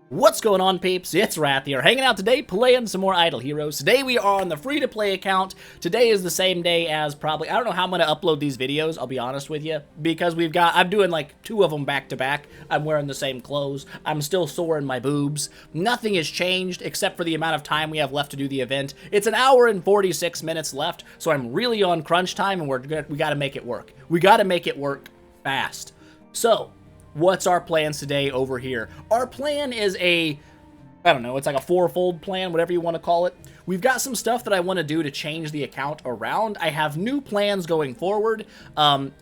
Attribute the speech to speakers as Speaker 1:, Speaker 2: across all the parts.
Speaker 1: What's going on, peeps? It's Wrath here, hanging out today, playing some more Idle Heroes. Today we are on the free-to-play account. Today is the same day as probably, I don't know how I'm going to upload these videos, I'll be honest with you, because I'm doing like 2 of them back-to-back. I'm wearing the same clothes. I'm still sore in my boobs. Nothing has changed except for the amount of time we have left to do the event. It's an hour and 46 minutes left, so I'm really on crunch time, and we got to make it work. We got to make it work fast. So, what's our plans today over here? Our plan is I don't know, it's like a 4-fold plan, whatever you want to call it. We've got some stuff that I want to do to change the account around. I have new plans going forward. Kind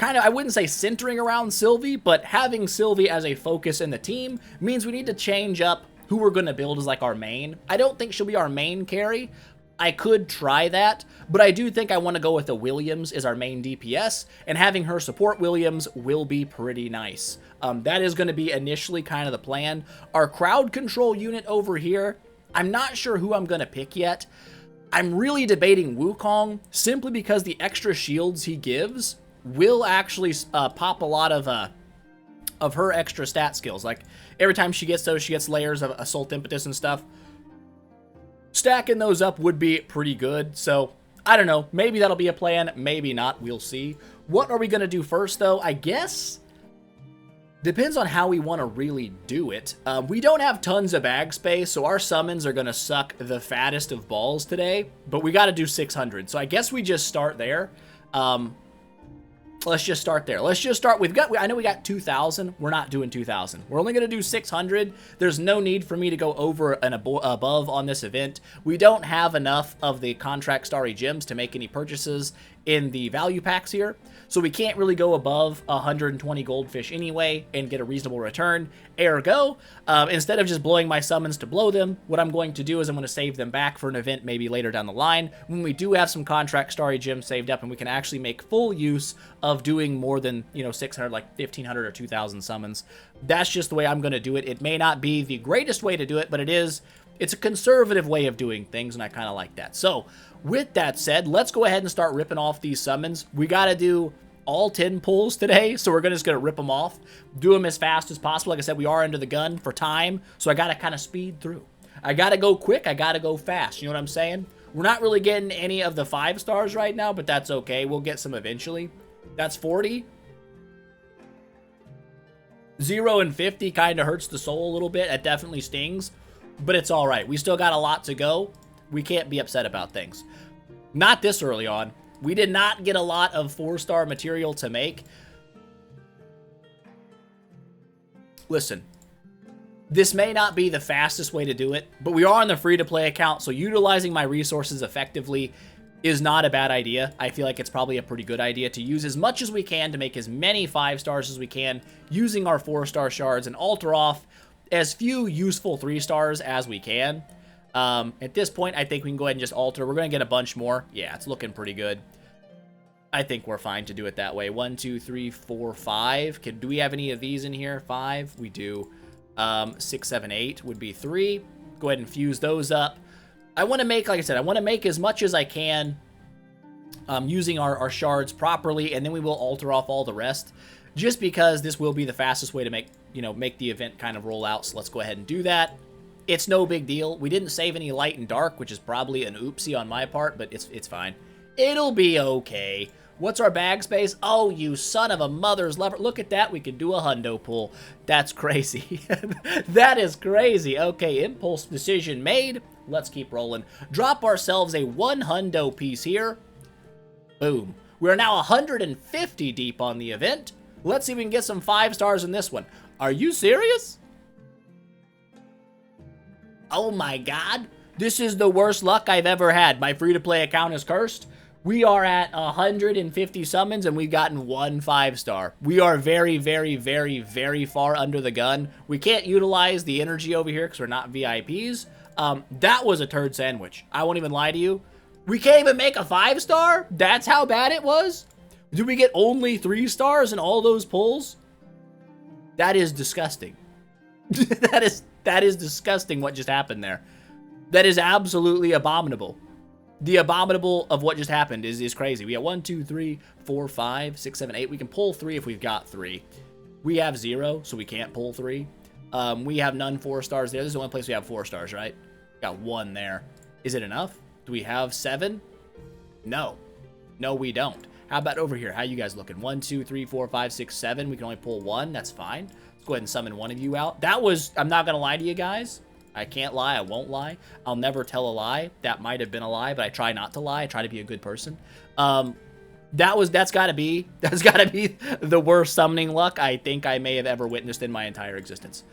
Speaker 1: of, I wouldn't say centering around Sylvie, but having Sylvie as a focus in the team means we need to change up who we're going to build as like our main. I don't think she'll be our main carry. I could try that, but I do think I want to go with the Williams as our main DPS, and having her support Williams will be pretty nice. That is going to be initially kind of the plan. Our crowd control unit over here, I'm not sure who I'm going to pick yet. I'm really debating Wukong, simply because the extra shields he gives will actually pop a lot of her extra stat skills. Like, every time she gets those, she gets layers of Assault Impetus and stuff. Stacking those up would be pretty good, so I don't know. Maybe that'll be a plan, maybe not. We'll see. What are we going to do first, though? I guess depends on how we want to really do it. We don't have tons of bag space, so our summons are going to suck the fattest of balls today, but we got to do 600, so I guess we just start there. Let's just start there. Let's just start. I know we got 2,000. We're not doing 2,000. We're only going to do 600. There's no need for me to go over and above on this event. We don't have enough of the contract starry gems to make any purchases in the value packs here, so we can't really go above 120 goldfish anyway and get a reasonable return. Ergo, instead of just blowing my summons to blow them, what I'm going to do is I'm going to save them back for an event maybe later down the line when we do have some contract starry gems saved up and we can actually make full use of doing more than, 600, like 1,500 or 2,000 summons. That's just the way I'm going to do it. It may not be the greatest way to do it, but it's a conservative way of doing things, and I kind of like that. So, with that said, let's go ahead and start ripping off these summons. We got to do all 10 pulls today, so we're just going to rip them off, do them as fast as possible. Like I said, we are under the gun for time, so I got to kind of speed through. I got to go quick, I got to go fast, you know what I'm saying? We're not really getting any of the 5 stars right now, but that's okay. We'll get some eventually. That's 40. 0 and 50 kind of hurts the soul a little bit. It definitely stings, but it's all right. We still got a lot to go. We can't be upset about things. Not this early on. We did not get a lot of 4-star material to make. Listen, this may not be the fastest way to do it, but we are on the free-to-play account, so utilizing my resources effectively is not a bad idea. I feel like it's probably a pretty good idea to use as much as we can to make as many 5 stars as we can using our 4-star shards and alter off as few useful 3 stars as we can. At this point, I think we can go ahead and just alter. We're going to get a bunch more. Yeah, it's looking pretty good. I think we're fine to do it that way. 1, 2, 3, 4, 5. Do we have any of these in here? 5. We do. 6, 7, 8 would be 3. Go ahead and fuse those up. I want to make, like I said, I want to make as much as I can using our shards properly, and then we will alter off all the rest, just because this will be the fastest way to make the event kind of roll out. So let's go ahead and do that. It's no big deal. We didn't save any light and dark, which is probably an oopsie on my part, but it's fine. It'll be okay. What's our bag space? Oh, you son of a mother's lover. Look at that. We can do a hundo pull. That's crazy. That is crazy. Okay, impulse decision made. Let's keep rolling. Drop ourselves a 1 hundo piece here. Boom. We're now 150 deep on the event. Let's see if we can get some 5 stars in this one. Are you serious? Oh my god. This is the worst luck I've ever had. My free-to-play account is cursed. We are at 150 summons and we've gotten 1 5-star. We are very, very, very, very far under the gun. We can't utilize the energy over here because we're not VIPs. That was a turd sandwich. I won't even lie to you. We can't even make a 5-star? That's how bad it was? Did we get only 3 stars in all those pulls? That is disgusting. That is disgusting what just happened there. That is absolutely abominable. The abominable of what just happened is crazy. We got 1, 2, 3, 4, 5, 6, 7, 8. We can pull 3 if we've got 3. We have 0, so we can't pull 3. We have none 4 stars there. This is the only place we have 4 stars, right? Got 1 there. Is it enough? Do we have 7? No. No, we don't. How about over here? How you guys looking? 1, 2, 3, 4, 5, 6, 7. We can only pull 1. That's fine. Let's go ahead and summon one of you out. That was, I'm not going to lie to you guys. I can't lie. I won't lie. I'll never tell a lie. That might have been a lie, but I try not to lie. I try to be a good person. That's got to be the worst summoning luck I think I may have ever witnessed in my entire existence.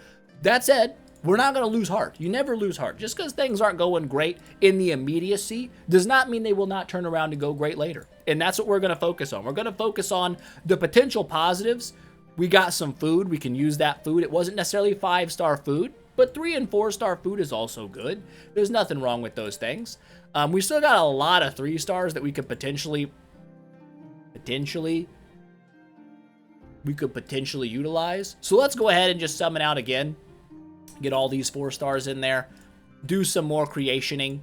Speaker 1: That said, we're not going to lose heart. You never lose heart. Just because things aren't going great in the immediacy does not mean they will not turn around and go great later. And that's what we're going to focus on. We're going to focus on the potential positives. We got some food. We can use that food. It wasn't necessarily 5-star food, but 3- and 4-star food is also good. There's nothing wrong with those things. We still got a lot of 3 stars that we could potentially utilize. So let's go ahead and just summon out again. Get all these 4 stars in there. Do some more creationing.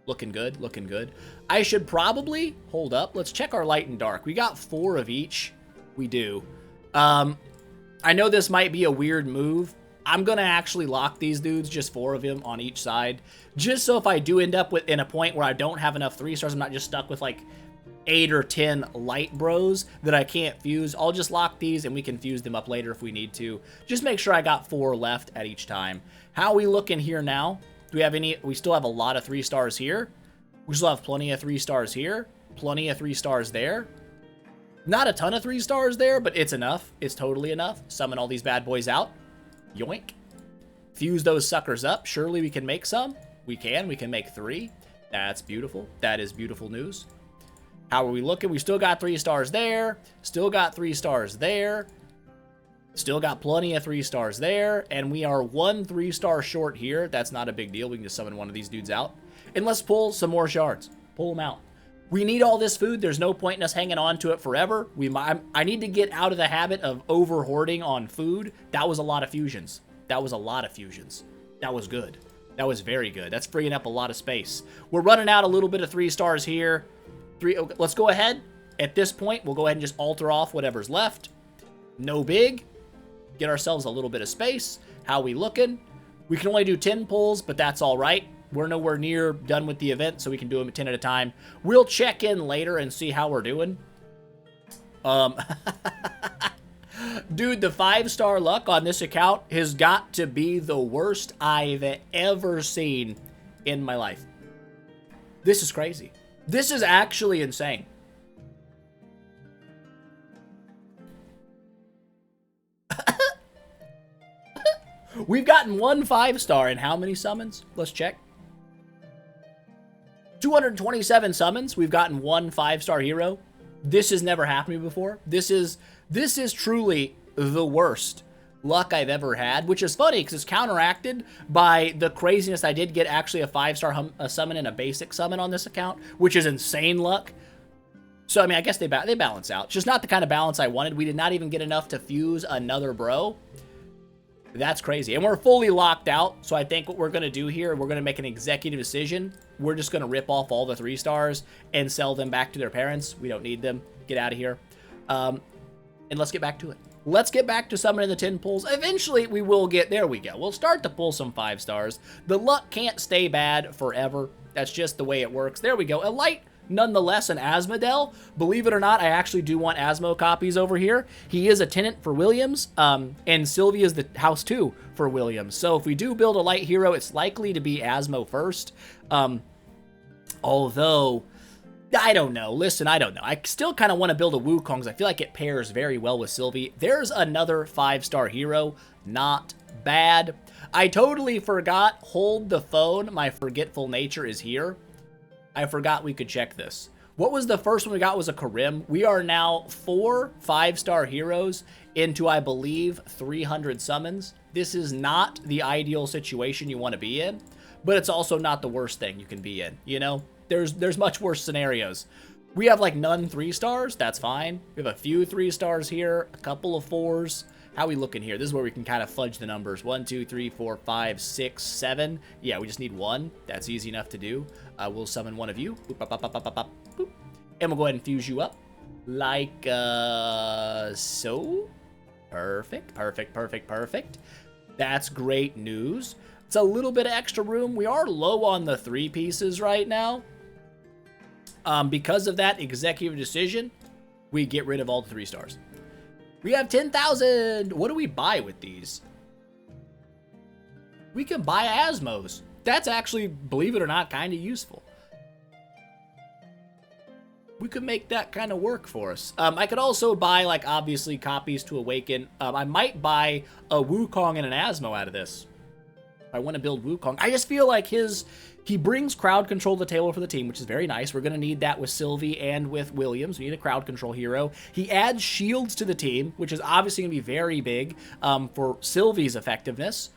Speaker 1: Looking good, looking good. I should probably, hold up, let's check our light and dark. We got 4 of each. We do. I know this might be a weird move. I'm going to actually lock these dudes, just 4 of them on each side. Just so if I do end up in a point where I don't have enough 3 stars, I'm not just stuck with like 8 or 10 light bros that I can't fuse. I'll just lock these and we can fuse them up later if we need to. Just make sure I got 4 left at each time. How are we looking here now? Do we have any? We still have a lot of 3 stars here. We still have plenty of 3 stars here. Plenty of 3 stars there. Not a ton of 3 stars there, but it's enough. It's totally enough. Summon all these bad boys out. Yoink. Fuse those suckers up. Surely we can make some. We can. We can make 3. That's beautiful. That is beautiful news. How are we looking? We still got 3 stars there. Still got 3 stars there. Still got plenty of 3 stars there. And we are 1 3-star short here. That's not a big deal. We can just summon one of these dudes out. And let's pull some more shards. Pull them out. We need all this food. There's no point in us hanging on to it forever. I need to get out of the habit of over-hoarding on food. That was a lot of fusions. That was a lot of fusions. That was good. That was very good. That's freeing up a lot of space. We're running out a little bit of 3 stars here. Okay, let's go ahead. At this point, we'll go ahead and just alter off whatever's left. No big. Get ourselves a little bit of space. How we looking? We can only do 10 pulls, but that's all right. We're nowhere near done with the event, so we can do them 10 at a time. We'll check in later and see how we're doing. Dude, the 5-star luck on this account has got to be the worst I've ever seen in my life. This is crazy. This is actually insane. We've gotten 1 5-star in how many summons? Let's check. 227 summons. We've gotten 1 5-star hero. This has never happened to me before. This is truly the worst luck I've ever had, which is funny because it's counteracted by the craziness I did get actually a 5-star summon and a basic summon on this account, which is insane luck. So, I mean, I guess they balance out. It's just not the kind of balance I wanted. We did not even get enough to fuse another bro. That's crazy. And we're fully locked out. So I think what we're going to do here, we're going to make an executive decision. We're just going to rip off all the 3 stars and sell them back to their parents. We don't need them. Get out of here. And let's get back to it. Let's get back to summoning the 10 pulls. Eventually, we will get... There we go. We'll start to pull some 5 stars. The luck can't stay bad forever. That's just the way it works. There we go. A light... Nonetheless, an Asmodel. Believe it or not, I actually do want Asmo copies over here. He is a tenant for Williams, and Sylvia is the house 2 for Williams. So if we do build a light hero, it's likely to be Asmo first. Although, I don't know. Listen, I don't know. I still kind of want to build a Wukong because I feel like it pairs very well with Sylvie. There's another 5-star hero. Not bad. I totally forgot. Hold the phone. My forgetful nature is here. I forgot we could check this. What was the first one we got was a Karim. We are now 4 5-star heroes into, I believe, 300 summons. This is not the ideal situation you want to be in, but it's also not the worst thing you can be in, you know? There's much worse scenarios. We have like none 3 stars. That's fine. We have a few 3 stars here, a couple of 4s. How are we looking here? This is where we can kind of fudge the numbers. 1, 2, 3, 4, 5, 6, 7. Yeah, we just need 1. That's easy enough to do. We'll summon one of you. Boop, bop, bop, bop, bop, bop, boop. And we'll go ahead and fuse you up. Like, so. Perfect, perfect, perfect, perfect. That's great news. It's a little bit of extra room. We are low on the 3 pieces right now. Because of that executive decision, we get rid of all the 3 stars. We have 10,000. What do we buy with these? We can buy Asmos. That's actually, believe it or not, kind of useful. We could make that kind of work for us. I could also buy, like, obviously, copies to Awaken. I might buy a Wukong and an Asmo out of this. I want to build Wukong. I just feel like he brings crowd control to the table for the team, which is very nice. We're going to need that with Sylvie and with Williams. We need a crowd control hero. He adds shields to the team, which is obviously going to be very big for Sylvie's effectiveness.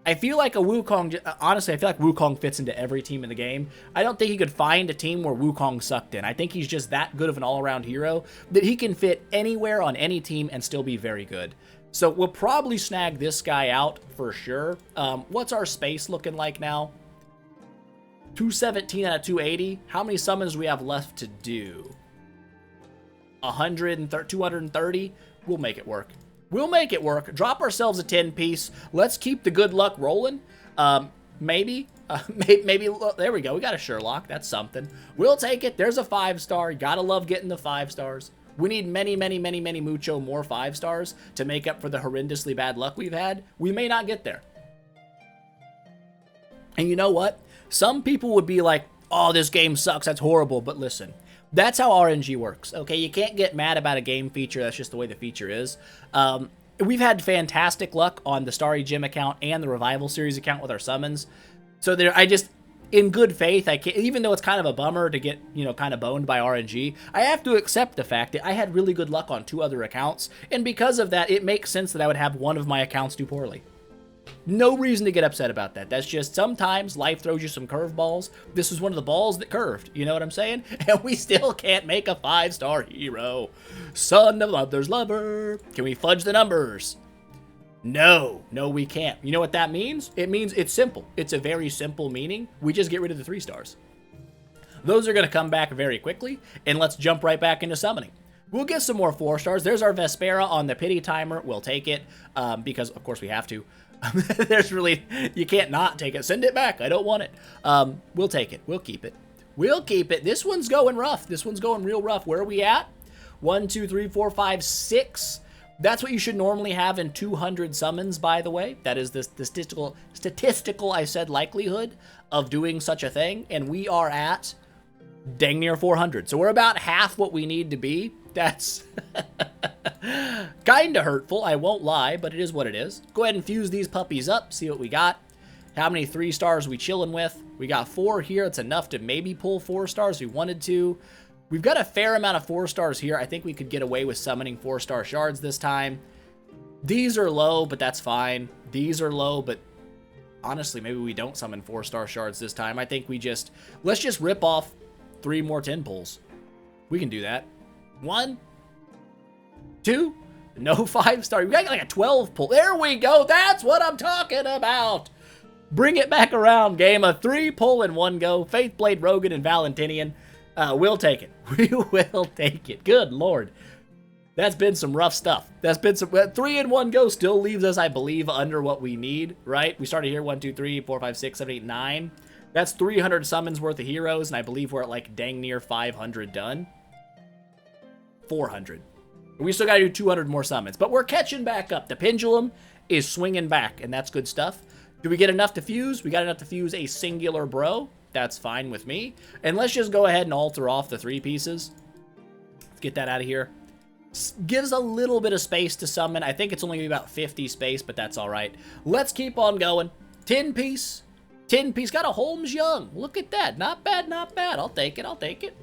Speaker 1: I feel like a Wukong, honestly, I feel like Wukong fits into every team in the game. I don't think he could find a team where Wukong sucked in. I think he's just that good of an all-around hero that he can fit anywhere on any team and still be very good. So we'll probably snag this guy out for sure. What's our space looking like now? 217 out of 280. How many summons do we have left to do? 230? We'll make it work. We'll make it work. Drop ourselves a 10-piece. Let's keep the good luck rolling. Maybe. Maybe. There we go. We got a Sherlock. That's something. We'll take it. There's a 5-star. You gotta love getting the 5 stars. We need many, many, many, many mucho more 5 stars to make up for the horrendously bad luck we've had. We may not get there. And you know what? Some people would be like, oh, this game sucks. That's horrible. But listen. That's how RNG works, okay? You can't get mad about a game feature. That's just the way the feature is. We've had fantastic luck on the Starry Gym account and the Revival Series account with our summons. So in good faith, I can't, even though it's kind of a bummer to get, kind of boned by RNG, I have to accept the fact that I had really good luck on 2 other accounts. And because of that, it makes sense that I would have one of my accounts do poorly. No reason to get upset about that. That's just sometimes life throws you some curveballs. This is one of the balls that curved. You know what I'm saying? And we still can't make a 5-star hero. Son of mother's lover. Can we fudge the numbers? No, we can't. You know what that means? It means it's simple. It's a very simple meaning. We just get rid of the 3 stars. Those are going to come back very quickly. And let's jump right back into summoning. We'll get some more 4 stars. There's our Vespera on the pity timer. We'll take it because, of course, we have to. You can't not take it. Send it back. I don't want it. We'll take it. We'll keep it. We'll keep it. This one's going rough. This one's going real rough. Where are we at? 1, 2, 3, 4, 5, 6. That's what you should normally have in 200 summons, by the way. That is the statistical, I said, likelihood of doing such a thing. And we are at dang near 400. So we're about half what we need to be. That's kind of hurtful, I won't lie, but it is what it is. Go ahead and fuse these puppies up, see what we got. How many 3 stars are we chilling with? We got 4 here. It's enough to maybe pull 4 stars if we wanted to. We've got a fair amount of 4 stars here. I think we could get away with summoning 4-star shards this time. These are low, but that's fine. These are low, but honestly, maybe we don't summon 4-star shards this time. I think let's just rip off 3 more 10 pulls. We can do that. 1, 2, no 5-star. We got like a 12 pull. There we go. That's what I'm talking about. Bring it back around, game. A 3 pull in 1 go. Faithblade, Rogan, and Valentinian. We'll take it. We will take it. Good Lord. That's been some rough stuff. That's been some 3 in 1 go still leaves us, I believe, under what we need, right? We started here 1, 2, 3, 4, 5, 6, 7, 8, 9. That's 300 summons worth of heroes, and I believe we're at like dang near 500 done. 400. We still got to do 200 more summons, but we're catching back up. The pendulum is swinging back, and that's good stuff. Do we get enough to fuse? We got enough to fuse a singular bro. That's fine with me. And let's just go ahead and alter off the 3 pieces. Let's get that out of here. Gives a little bit of space to summon. I think it's only gonna be about 50 space, but that's all right. Let's keep on going. 10 piece. 10 piece. Got a Holmes Young. Look at that. Not bad, not bad. I'll take it. I'll take it.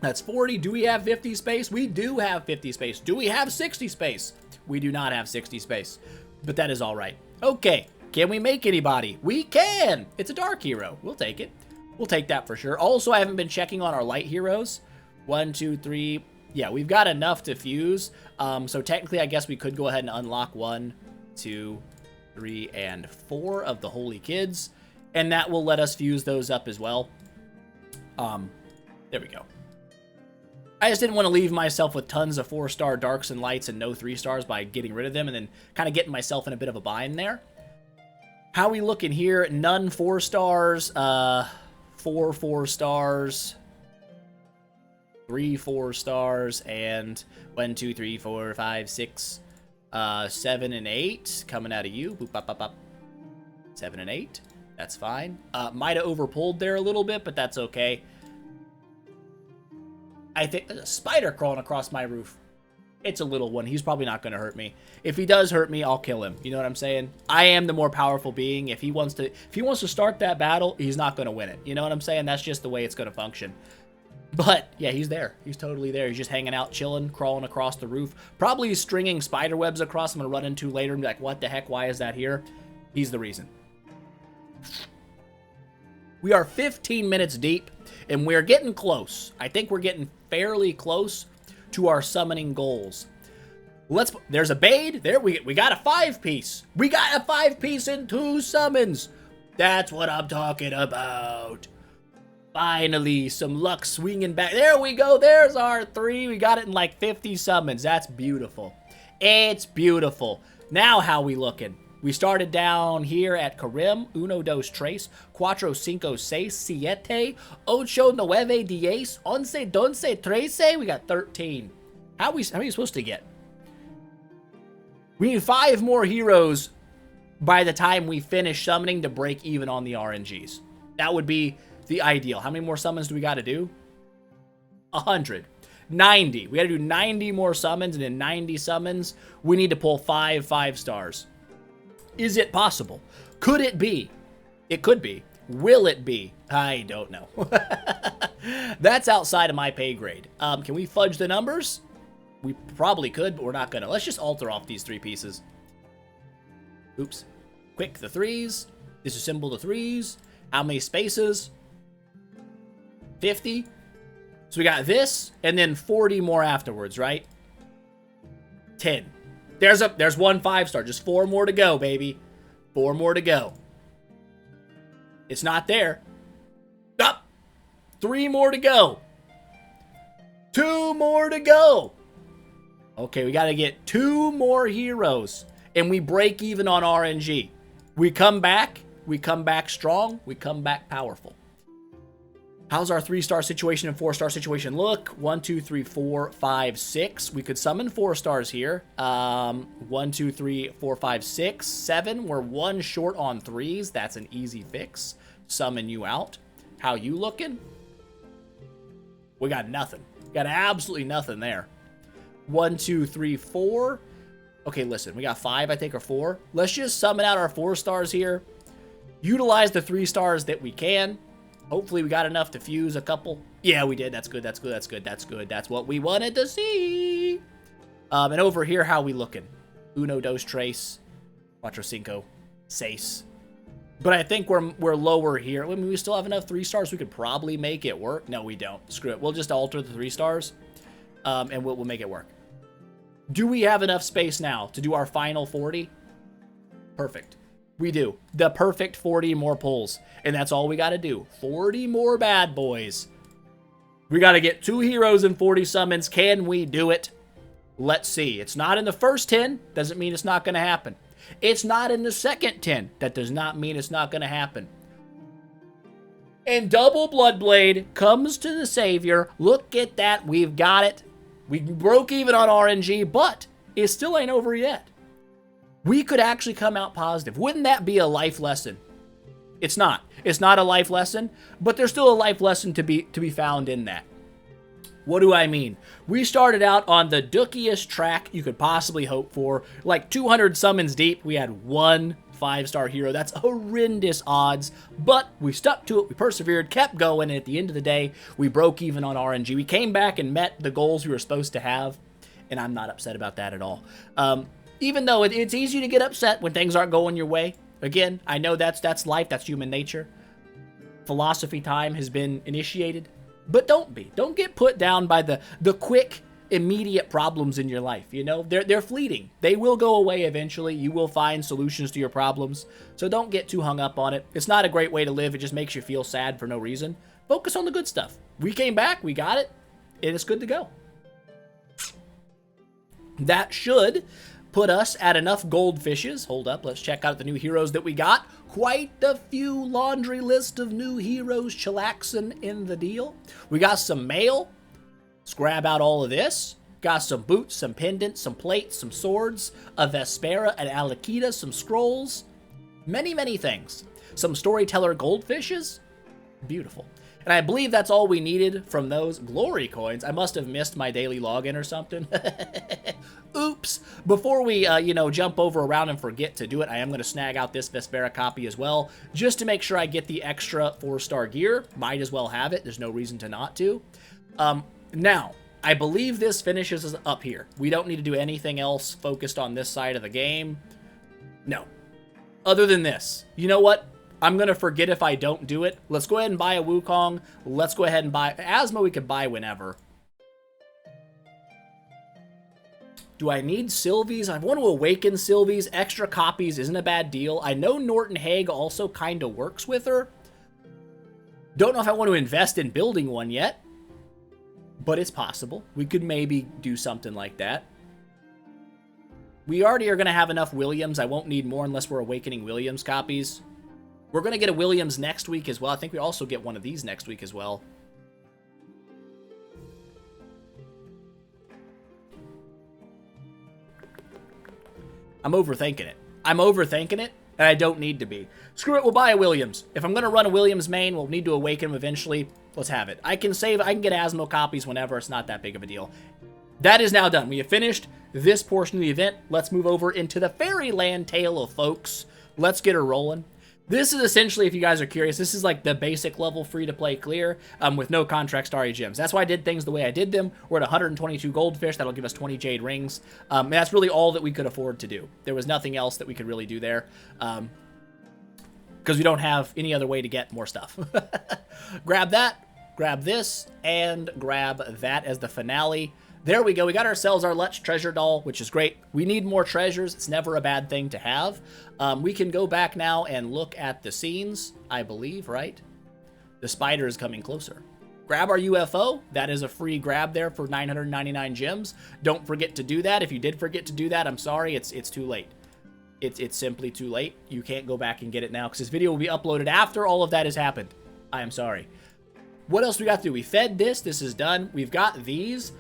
Speaker 1: That's 40. Do we have 50 space? We do have 50 space. Do we have 60 space? We do not have 60 space, but that is all right. Okay, can we make anybody? We can. It's a dark hero. We'll take it. We'll take that for sure. Also, I haven't been checking on our light heroes. 1, 2, 3. Yeah, we've got enough to fuse. So technically, I guess we could go ahead and unlock 1, 2, 3, and 4 of the Holy Kids, and that will let us fuse those up as well. There we go. I just didn't want to leave myself with tons of 4-star darks and lights and no 3-stars by getting rid of them and then kind of getting myself in a bit of a bind there. How we looking here? None 4 stars, 4 4-stars, 3 4-stars, and 1, 2, 3, 4, 5, 6, 7, and 8 coming out of you. Boop, bop, bop, bop. 7 and 8. That's fine. Might have overpulled there a little bit, but that's okay. I think there's a spider crawling across my roof. It's a little one. He's probably not going to hurt me. If he does hurt me, I'll kill him. You know what I'm saying? I am the more powerful being. If he wants to start that battle, he's not going to win it. You know what I'm saying? That's just the way it's going to function. But yeah, he's there. He's totally there. He's just hanging out, chilling, crawling across the roof. Probably stringing spider webs across I'm going to run into later and be like, what the heck? Why is that here? He's the reason. We are 15 minutes deep, and we're getting close. I think we're getting fairly close to our summoning goals. There's a Bade. There, we got a 5-piece. We got a 5-piece and 2 summons. That's what I'm talking about. Finally, some luck swinging back. There we go. There's our 3. We got it in like 50 summons. That's beautiful. It's beautiful. Now how we looking? We started down here at Karim, 1, 2, 3, 4, 5, 6, 7, 8, 9, 10, 11, 12, 13. We got 13. How are we supposed to get? We need 5 more heroes by the time we finish summoning to break even on the RNGs. That would be the ideal. How many more summons do we got to do? 100. 90. We got to do 90 more summons, and in 90 summons, we need to pull 5 5-stars. Is it possible? Could it be? It could be. Will it be? I don't know. That's outside of my pay grade. Can we fudge the numbers? We probably could, but we're not gonna. Let's just alter off these 3 pieces. Oops. Quick, the 3s. Disassemble the 3s. How many spaces? 50. So we got this, and then 40 more afterwards, right? 10. There's 1 5-star. Just 4 more to go, baby. 4 more to go. It's not there. Up. 3 more to go. 2 more to go. Okay, we got to get 2 more heroes, and we break even on RNG. We come back strong, we come back powerful. How's our 3-star situation and 4-star situation look? 1, 2, 3, 4, 5, 6. We could summon 4 stars here. 1, 2, 3, 4, 5, 6, 7. We're 1 short on 3s. That's an easy fix. Summon you out. How you looking? We got nothing. Got absolutely nothing there. 1, 2, 3, 4. Okay, listen. We got 5, I think, or 4. Let's just summon out our 4 stars here. Utilize the 3 stars that we can. Hopefully we got enough to fuse a couple. Yeah, we did. That's good. That's good. That's good. That's good. That's what we wanted to see. And over here, how we looking? 1, 2, 3, 4, 5, 6. But I think we're lower here. I mean, we still have enough 3 stars. We could probably make it work. No, we don't. Screw it. We'll just alter the 3 stars, and we'll make it work. Do we have enough space now to do our final 40? Perfect. We do. The perfect 40 more pulls. And that's all we got to do. 40 more bad boys. We got to get 2 heroes and 40 summons. Can we do it? Let's see. It's not in the first 10. Doesn't mean it's not going to happen. It's not in the second 10. That does not mean it's not going to happen. And double Bloodblade comes to the savior. Look at that. We've got it. We broke even on RNG, but it still ain't over yet. We could actually come out positive. Wouldn't that be a life lesson? It's not. It's not a life lesson, but there's still a life lesson to be found in that. What do I mean? We started out on the dookiest track you could possibly hope for. Like 200 summons deep, we had 1 5-star hero. That's horrendous odds, but we stuck to it. We persevered, kept going, and at the end of the day, we broke even on RNG. We came back and met the goals we were supposed to have, and I'm not upset about that at all. Even though it's easy to get upset when things aren't going your way. Again, I know that's life, that's human nature. Philosophy time has been initiated. But don't be. Don't get put down by the quick, immediate problems in your life. You know, they're fleeting. They will go away eventually. You will find solutions to your problems. So don't get too hung up on it. It's not a great way to live. It just makes you feel sad for no reason. Focus on the good stuff. We came back. We got it. and it's good to go. That should put us at enough goldfishes. Hold up, let's check out the new heroes that we got. Quite a few laundry list of new heroes chillaxing in the deal. We got some mail. Let's grab out all of this. Got some boots, some pendants, some plates, some swords, a Vespera, an Alakita, some scrolls. Many, many things. Some storyteller goldfishes. Beautiful. And I believe that's all we needed from those glory coins. I must have missed my daily login or something. Oops. Before we, jump over around and forget to do it, I am going to snag out this Vespera copy as well, just to make sure I get the extra 4-star gear. Might as well have it. There's no reason to not to. Now, I believe this finishes us up here. We don't need to do anything else focused on this side of the game. No. Other than this. You know what? I'm going to forget if I don't do it. Let's go ahead and buy a Wukong. Let's go ahead and buy... Asmo we could buy whenever. Do I need Sylvies? I want to awaken Sylvies. Extra copies isn't a bad deal. I know Norton Hague also kind of works with her. Don't know if I want to invest in building one yet. But it's possible. We could maybe do something like that. We already are going to have enough Williams. I won't need more unless we're awakening Williams copies. We're going to get a Williams next week as well. I think we also get one of these next week as well. I'm overthinking it. I'm overthinking it, and I don't need to be. Screw it, we'll buy a Williams. If I'm going to run a Williams main, we'll need to awaken him eventually. Let's have it. I can get Asmo copies whenever. It's not that big of a deal. That is now done. We have finished this portion of the event. Let's move over into the Fairyland tale of folks. Let's get her rolling. This is essentially, if you guys are curious, this is like the basic level free-to-play clear with no contract starry gems. That's why I did things the way I did them. We're at 122 goldfish. That'll give us 20 jade rings. And that's really all that we could afford to do. There was nothing else that we could really do there because we don't have any other way to get more stuff. Grab that, grab this, and grab that as the finale. There we go. We got ourselves our Let's Treasure doll, which is great. We need more treasures. It's never a bad thing to have. We can go back now and look at the scenes, I believe, right? The spider is coming closer. Grab our UFO. That is a free grab there for 999 gems. Don't forget to do that. If you did forget to do that, I'm sorry. It's too late. It's simply too late. You can't go back and get it now because this video will be uploaded after all of that has happened. I am sorry. What else we got to do? We fed this. This is done. We've got these.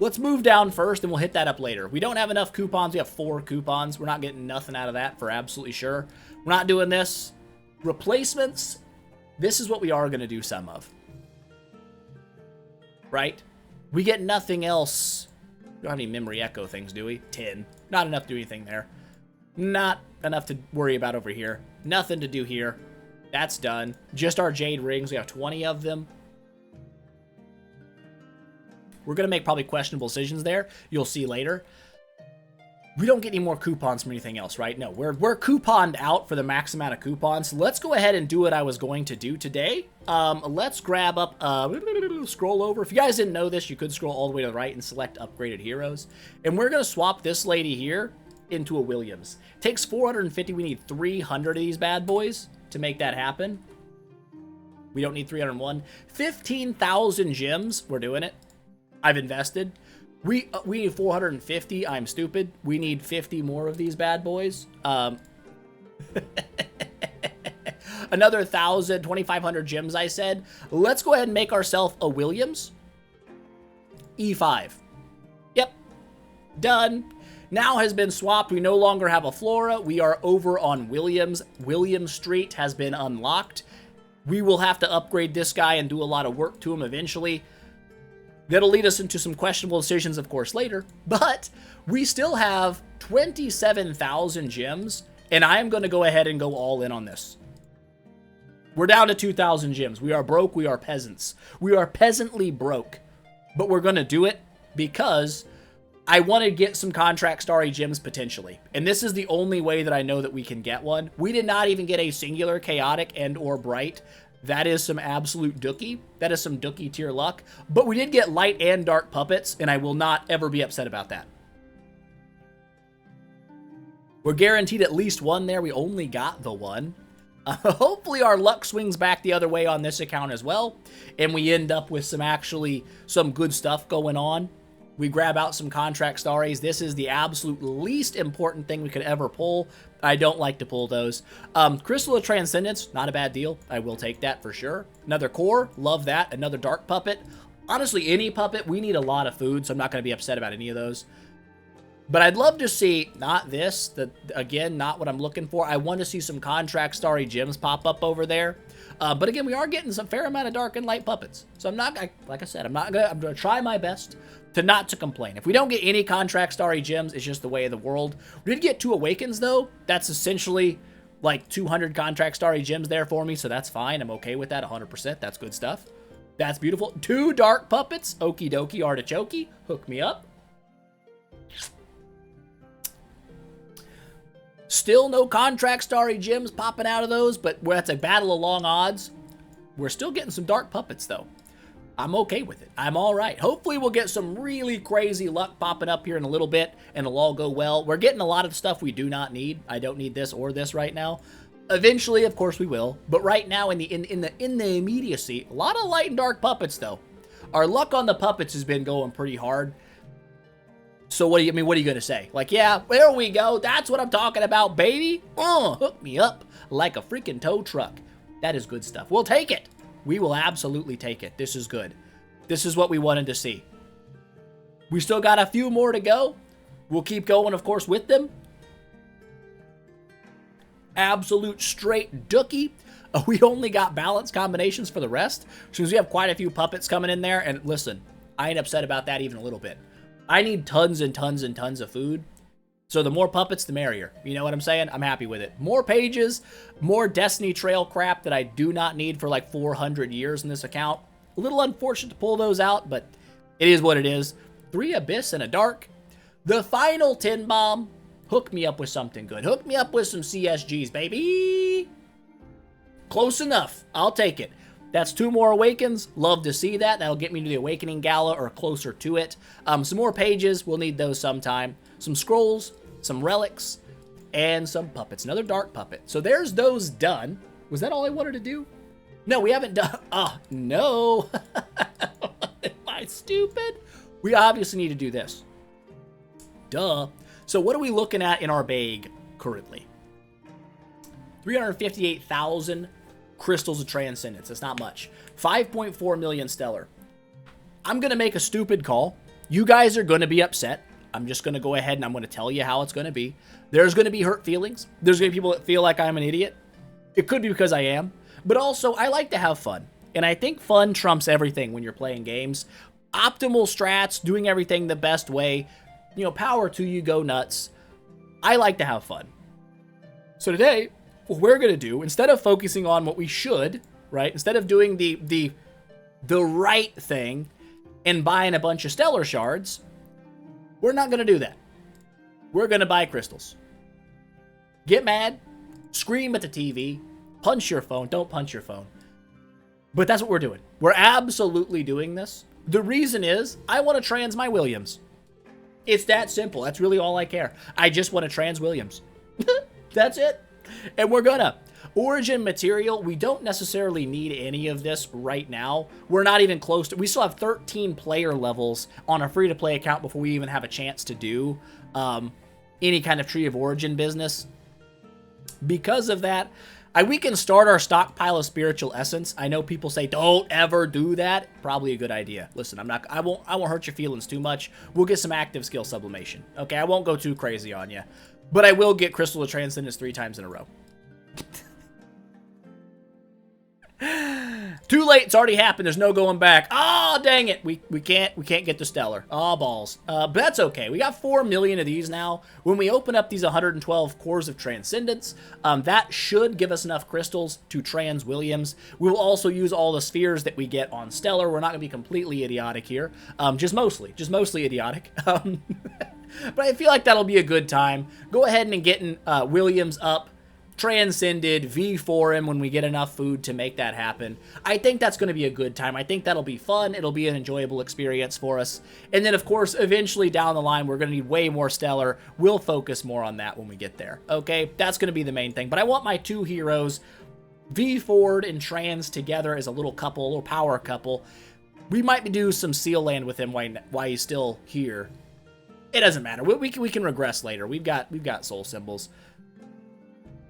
Speaker 1: Let's move down first, and we'll hit that up later. We don't have enough coupons. We have 4 coupons. We're not getting nothing out of that for absolutely sure. We're not doing this. Replacements, this is what we are going to do some of. Right? We get nothing else. We don't have any memory echo things, do we? 10. Not enough to do anything there. Not enough to worry about over here. Nothing to do here. That's done. Just our jade rings. We have 20 of them. We're going to make probably questionable decisions there. You'll see later. We don't get any more coupons from anything else, right? No, we're couponed out for the max amount of coupons. So let's go ahead and do what I was going to do today. Let's grab up, scroll over. If you guys didn't know this, you could scroll all the way to the right and select upgraded heroes. And we're going to swap this lady here into a Williams. It takes 450. We need 300 of these bad boys to make that happen. We don't need 301. 15,000 gems. We're doing it. I've invested. We need 450. I'm stupid. We need 50 more of these bad boys. Another 1,000, 2,500 gems, I said. Let's go ahead and make ourselves a Williams. E5. Yep. Done. Now has been swapped. We no longer have a Flora. We are over on Williams. Williams Street has been unlocked. We will have to upgrade this guy and do a lot of work to him eventually. That'll lead us into some questionable decisions, of course, later. But we still have 27,000 gems, and I am going to go ahead and go all in on this. We're down to 2,000 gems. We are broke. We are peasants. We are peasantly broke. But we're going to do it because I want to get some contract starry gems potentially. And this is the only way that I know that we can get one. We did not even get a singular chaotic and or bright. That is some absolute dookie. That is some dookie tier luck. But we did get light and dark puppets, and I will not ever be upset about that. We're guaranteed at least one there. We only got the one. Hopefully our luck swings back the other way on this account as well, and we end up with some good stuff going on. We grab out some contract stories. This is the absolute least important thing we could ever pull. I don't like to pull those. Crystal of Transcendence, not a bad deal. I will take that for sure. Another core, love that. Another dark puppet. Honestly, any puppet, we need a lot of food, so I'm not going to be upset about any of those. But I'd love to see, not this, again, not what I'm looking for. I want to see some contract starry gems pop up over there. But again, we are getting some fair amount of dark and light puppets. So I'm not, like I said, I'm going to try my best not to complain. If we don't get any contract starry gems, it's just the way of the world. We did get 2 awakens though. That's essentially like 200 contract starry gems there for me. So that's fine. I'm okay with that 100%. That's good stuff. That's beautiful. 2 dark puppets. Okie dokie artichoke. Hook me up. Still no contract starry gems popping out of those, but that's a battle of long odds. We're still getting some dark puppets, though. I'm okay with it. I'm all right. Hopefully, we'll get some really crazy luck popping up here in a little bit, and it'll all go well. We're getting a lot of stuff we do not need. I don't need this or this right now. Eventually, of course, we will. But right now, in the immediacy, a lot of light and dark puppets, though. Our luck on the puppets has been going pretty hard. So what are you going to say? Like, yeah, there we go. That's what I'm talking about, baby. Hook me up like a freaking tow truck. That is good stuff. We'll take it. We will absolutely take it. This is good. This is what we wanted to see. We still got a few more to go. We'll keep going, of course, with them. Absolute straight dookie. We only got balance combinations for the rest. Since we have quite a few puppets coming in there. And listen, I ain't upset about that even a little bit. I need tons and tons and tons of food. So the more puppets, the merrier. You know what I'm saying? I'm happy with it. More pages, more Destiny Trail crap that I do not need for like 400 years in this account. A little unfortunate to pull those out, but it is what it is. 3 Abyss and a Dark. The final 10 bomb. Hook me up with something good. Hook me up with some CSGs, baby. Close enough. I'll take it. That's 2 more Awakens. Love to see that. That'll get me to the Awakening Gala or closer to it. Some more pages. We'll need those sometime. Some scrolls, some relics, and some puppets. Another dark puppet. So there's those done. Was that all I wanted to do? No, we haven't done... no. Am I stupid? We obviously need to do this. Duh. So what are we looking at in our bag currently? 358,000 crystals of transcendence. That's not much. 5.4 million stellar. I'm going to make a stupid call. You guys are going to be upset. I'm just going to go ahead and I'm going to tell you how it's going to be. There's going to be hurt feelings. There's going to be people that feel like I'm an idiot. It could be because I am. But also, I like to have fun. And I think fun trumps everything when you're playing games. Optimal strats, doing everything the best way. You know, power to you, go nuts. I like to have fun. So today, what we're going to do, instead of focusing on what we should, right? Instead of doing the right thing and buying a bunch of stellar shards, we're not going to do that. We're going to buy crystals. Get mad, scream at the TV, punch your phone. Don't punch your phone. But that's what we're doing. We're absolutely doing this. The reason is I want to trans my Williams. It's that simple. That's really all I care. I just want to trans Williams. That's it. And we're gonna. Origin material, we don't necessarily need any of this right now. We're not even close to... We still have 13 player levels on a free-to-play account before we even have a chance to do any kind of Tree of Origin business. Because of that, we can start our stockpile of spiritual essence. I know people say, don't ever do that. Probably a good idea. Listen, I won't hurt your feelings too much. We'll get some active skill sublimation. Okay, I won't go too crazy on you. But I will get Crystal of Transcendence 3 times in a row. Too late. It's already happened. There's no going back. Oh, dang it. We can't get the stellar. Oh, balls. But that's okay. We got 4 million of these now. When we open up these 112 cores of transcendence, that should give us enough crystals to trans Williams. We will also use all the spheres that we get on stellar. We're not going to be completely idiotic here. Just mostly idiotic. But I feel like that'll be a good time. Go ahead and getting Williams up, transcended, V4 him when we get enough food to make that happen. I think that's going to be a good time. I think that'll be fun. It'll be an enjoyable experience for us. And then, of course, eventually down the line, we're going to need way more stellar. We'll focus more on that when we get there. Okay, that's going to be the main thing. But I want my 2 heroes V Ford and Trans together as a little couple, a little power couple. We might do some Seal Land with him while he's still here. It doesn't matter. We can regress later. We've got soul symbols.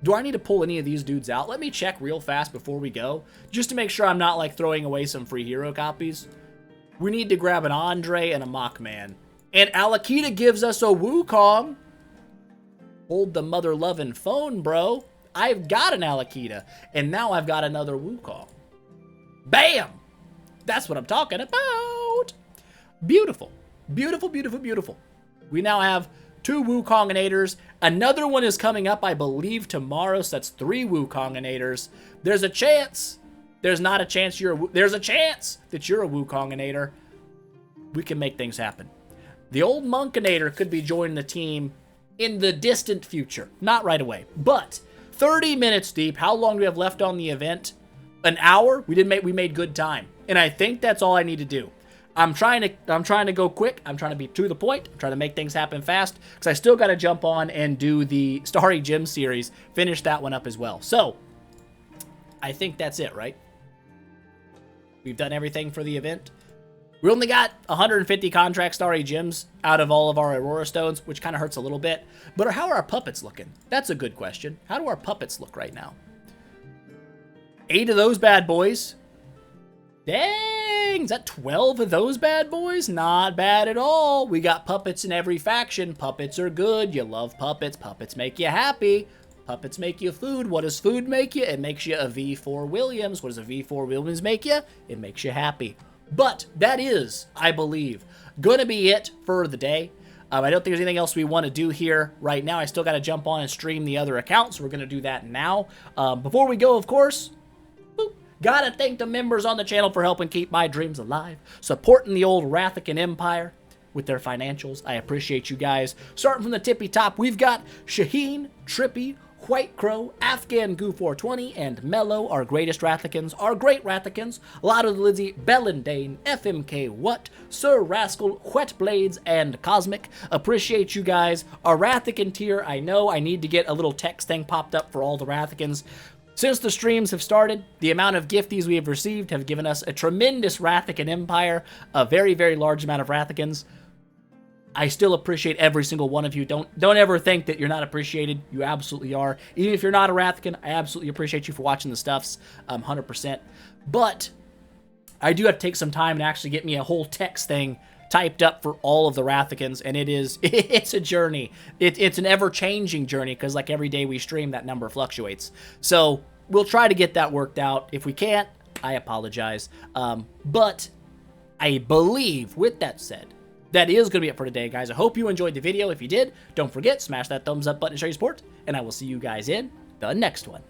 Speaker 1: Do I need to pull any of these dudes out? Let me check real fast before we go, just to make sure I'm not like throwing away some free hero copies. We need to grab an Andre and a Mockman. And Alakita gives us a Wukong. Hold the mother-loving phone, bro. I've got an Alakita, and now I've got another Wukong. Bam! That's what I'm talking about. Beautiful. Beautiful, beautiful, beautiful. We now have 2 Wukonginators. Another one is coming up, I believe, tomorrow, so that's 3 Wukonginators. There's a chance. There's not a chance there's a chance that you're a Wukonginator. We can make things happen. The old Monkinator could be joining the team in the distant future. Not right away, but 30 minutes deep. How long do we have left on the event? An hour? We made good time. And I think that's all I need to do. I'm trying to go quick. I'm trying to be to the point. I'm trying to make things happen fast because I still got to jump on and do the Starry Gym series, finish that one up as well. So, I think that's it, right? We've done everything for the event. We only got 150 contract Starry Gems out of all of our Aurora Stones, which kind of hurts a little bit. But how are our puppets looking? That's a good question. How do our puppets look right now? 8 of those bad boys. Dang, is that 12 of those bad boys? Not bad at all. We got puppets in every faction. Puppets are good. You love puppets. Puppets make you happy. Puppets make you food. What does food make you? It makes you a V4 Williams. What does a V4 Williams make you? It makes you happy. But that is, I believe, going to be it for the day. I don't think there's anything else we want to do here right now. I still got to jump on and stream the other accounts, so we're going to do that now. Before we go, of course, gotta thank the members on the channel for helping keep my dreams alive, supporting the old Rathican Empire with their financials. I appreciate you guys. Starting from the tippy top, we've got Shaheen, Trippy, White Crow, Afghan Goo 420, and Mellow, our greatest Rathicans, our great Rathicans, Lotto the Lizzie, Bellendane, FMK What, Sir Rascal, Whet Blades, and Cosmic. Appreciate you guys. Our Rathican tier, I know I need to get a little text thing popped up for all the Rathicans. Since the streams have started, the amount of gifties we have received have given us a tremendous Rathican empire, a very, very large amount of Rathicans. I still appreciate every single one of you. Don't ever think that you're not appreciated. You absolutely are. Even if you're not a Rathican, I absolutely appreciate you for watching the stuffs, 100%. But I do have to take some time and actually get me a whole text thing typed up for all of the Rathicans, and it's a journey. It's an ever-changing journey, because like every day we stream, that number fluctuates. So we'll try to get that worked out. If we can't, I apologize. But I believe, with that said, that is going to be it for today, guys. I hope you enjoyed the video. If you did, don't forget, smash that thumbs up button to show your support, and I will see you guys in the next one.